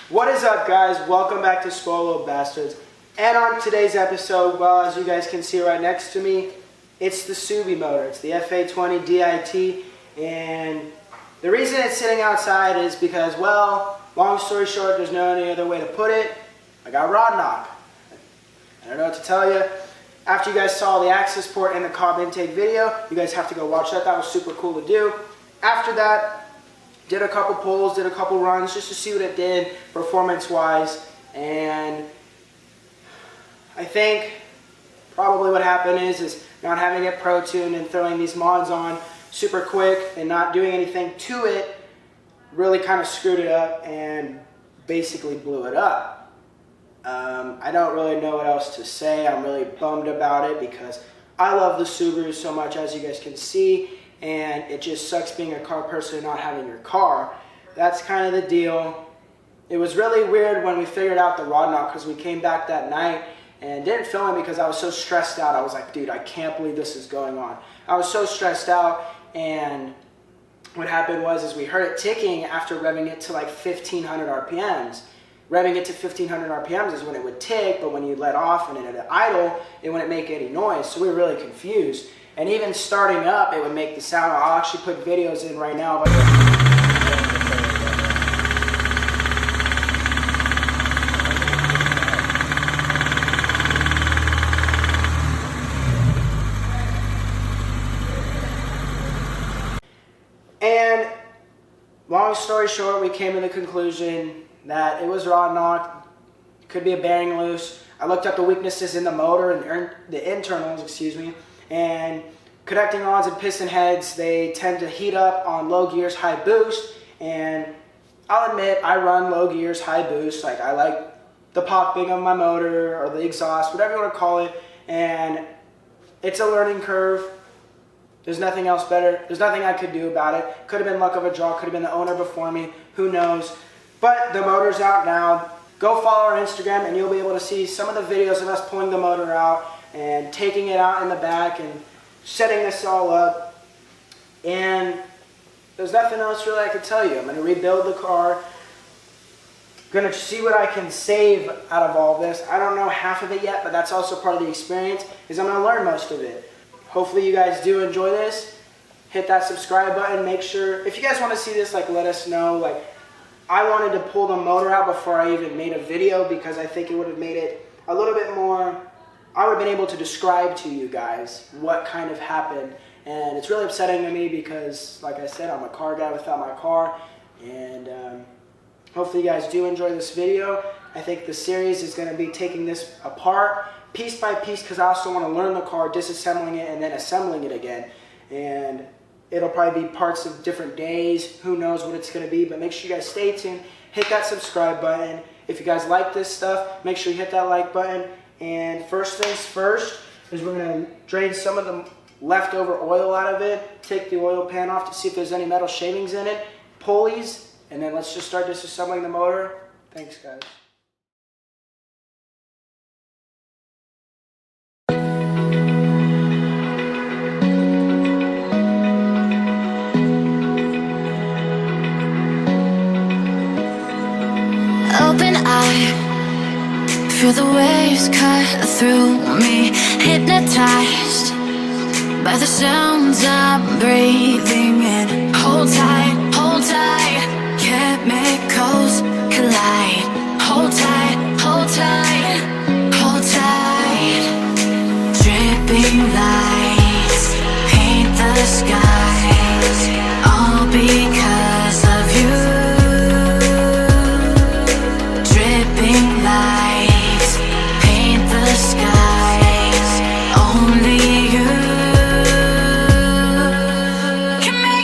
What is up, guys? Welcome back to Spoiled Bastards. And on today's episode, well, as you guys can see right next to me, it's the Subi motor. It's the FA20 DIT, and the reason it's sitting outside is because, well, long story short, there's no any other way to put it. I got rod knock. I don't know what to tell you. After you guys saw the access port and the carb intake video, you guys have to go watch that. That was super cool to do. After that, did a couple pulls, did a couple runs just to see what it did performance-wise. And I think probably what happened is not having it pro-tuned and throwing these mods on super quick and not doing anything to it really kind of screwed it up and basically blew it up. I don't really know what else to say. I'm really bummed about it because I love the Subaru so much, as you guys can see, and it just sucks being a car person and not having your car. That's kind of the deal. It was really weird when we figured out the rod knock because we came back that night and didn't film it because I was so stressed out. I was like, dude, I can't believe this is going on. I was so stressed out, and what happened was we heard it ticking after revving it to like 1500 RPMs. Revving it to 1500 RPMs is when it would tick, but when you let off and it would idle, it wouldn't make any noise. So we were really confused. And even starting up, it would make the sound. I'll actually put videos in right now. And long story short, we came to the conclusion that it was rod knock, could be a bearing loose. I looked up the weaknesses in the motor and the internals, and connecting rods and piston heads, they tend to heat up on low gears, high boost, and I'll admit I run low gears, high boost. Like, I like the popping of my motor or the exhaust, whatever you want to call it, and it's a learning curve. There's nothing else better. There's nothing I could do about it. Could have been luck of a draw, could have been the owner before me, who knows. But the motor's out now. Go follow our Instagram and you'll be able to see some of the videos of us pulling the motor out and taking it out in the back and setting this all up. And there's nothing else really I could tell you. I'm going to rebuild the car. Going to see what I can save out of all this. I don't know half of it yet, but that's also part of the experience, is I'm going to learn most of it. Hopefully you guys do enjoy this. Hit that subscribe button. Make sure, if you guys want to see this, like, let us know. Like, I wanted to pull the motor out before I even made a video because I think it would have made it a little bit more, I would have been able to describe to you guys what kind of happened. And it's really upsetting to me because, like I said, I'm a car guy without my car. And hopefully you guys do enjoy this video. I think the series is going to be taking this apart piece by piece because I also want to learn the car, disassembling it and then assembling it again. And it'll probably be parts of different days. Who knows what it's going to be, but make sure you guys stay tuned. Hit that subscribe button. If you guys like this stuff, make sure you hit that like button. And first things first is we're going to drain some of the leftover oil out of it, take the oil pan off to see if there's any metal shavings in it, pulleys, and then let's just start disassembling the motor. Thanks, guys. Open eye, feel the waves cut through me, hypnotized by the sounds I'm breathing in. Hold tight, chemicals collide. Hold tight, hold tight, hold tight. Dripping lights paint the skies, all because of you. Skies, only you can make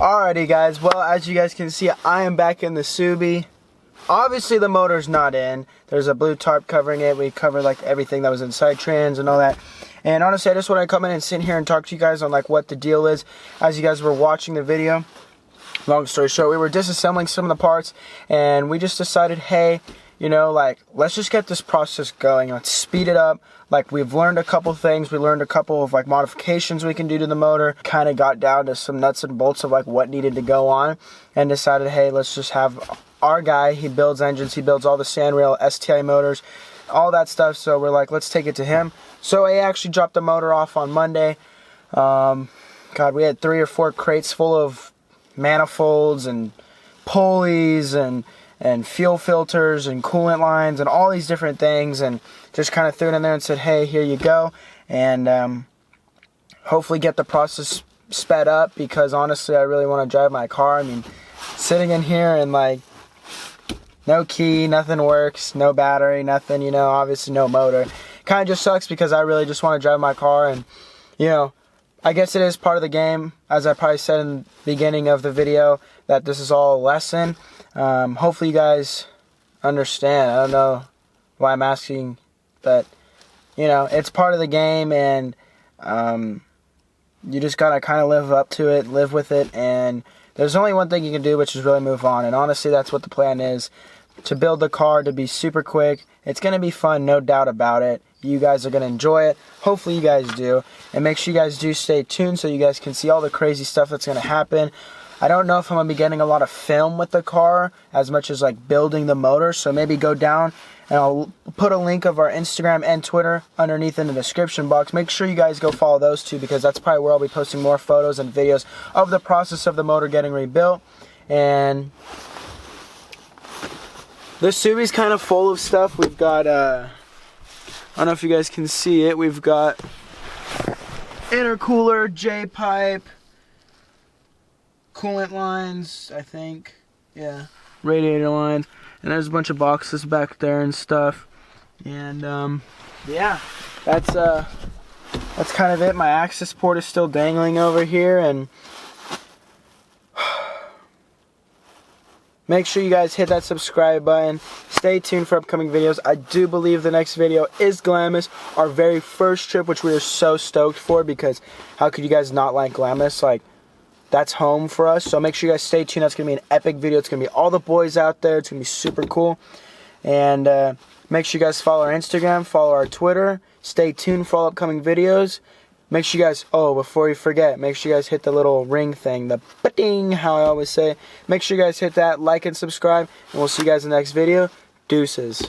Alrighty guys, well as you guys can see, I am back in the Subi. Obviously the motor's not in. There's a blue tarp covering it. We covered like everything that was inside trans and all that. And honestly, I just want to come in and sit here and talk to you guys on like what the deal is as you guys were watching the video. Long story short, we were disassembling some of the parts and we just decided, hey, you know, like, let's just get this process going. Let's speed it up. Like, we've learned a couple things. We learned a couple of, like, modifications we can do to the motor. Kind of got down to some nuts and bolts of, like, what needed to go on. And decided, hey, let's just have our guy. He builds engines. He builds all the Sanrail, STI motors, all that stuff. So we're like, let's take it to him. So I actually dropped the motor off on Monday. God, we had 3 or 4 crates full of manifolds and pulleys and fuel filters and coolant lines and all these different things, and just kind of threw it in there and said, hey, here you go, and hopefully get the process sped up, because honestly I really want to drive my car. I mean, sitting in here and like no key, nothing works, no battery, nothing, you know, obviously no motor, kind of just sucks, because I really just want to drive my car. And you know, I guess it is part of the game, as I probably said in the beginning of the video, that this is all a lesson. Hopefully you guys understand. I don't know why I'm asking, but you know, it's part of the game, and you just gotta kind of live up to it, live with it, and there's only one thing you can do, which is really move on. And honestly, that's what the plan is, to build the car to be super quick. It's gonna be fun, no doubt about it. You guys are gonna enjoy it. Hopefully you guys do, and make sure you guys do stay tuned so you guys can see all the crazy stuff that's gonna happen. I don't know if I'm going to be getting a lot of film with the car as much as like building the motor, so maybe go down and I'll put a link of our Instagram and Twitter underneath in the description box. Make sure you guys go follow those two, because that's probably where I'll be posting more photos and videos of the process of the motor getting rebuilt. And this Subi's kind of full of stuff. We've got, I don't know if you guys can see it, we've got intercooler, J-pipe, coolant lines, I think, yeah, radiator lines, and there's a bunch of boxes back there and stuff. And yeah, that's kind of it. My access port is still dangling over here, and make sure you guys hit that subscribe button. Stay tuned for upcoming videos. I do believe the next video is Glamis, our very first trip, which we are so stoked for, because how could you guys not like Glamis? Like, that's home for us. So make sure you guys stay tuned. That's going to be an epic video. It's going to be all the boys out there. It's going to be super cool. And make sure you guys follow our Instagram, follow our Twitter. Stay tuned for all upcoming videos. Make sure you guys, oh, before you forget, make sure you guys hit the little ring thing, the ba-ding, how I always say. Make sure you guys hit that, like and subscribe, and we'll see you guys in the next video. Deuces.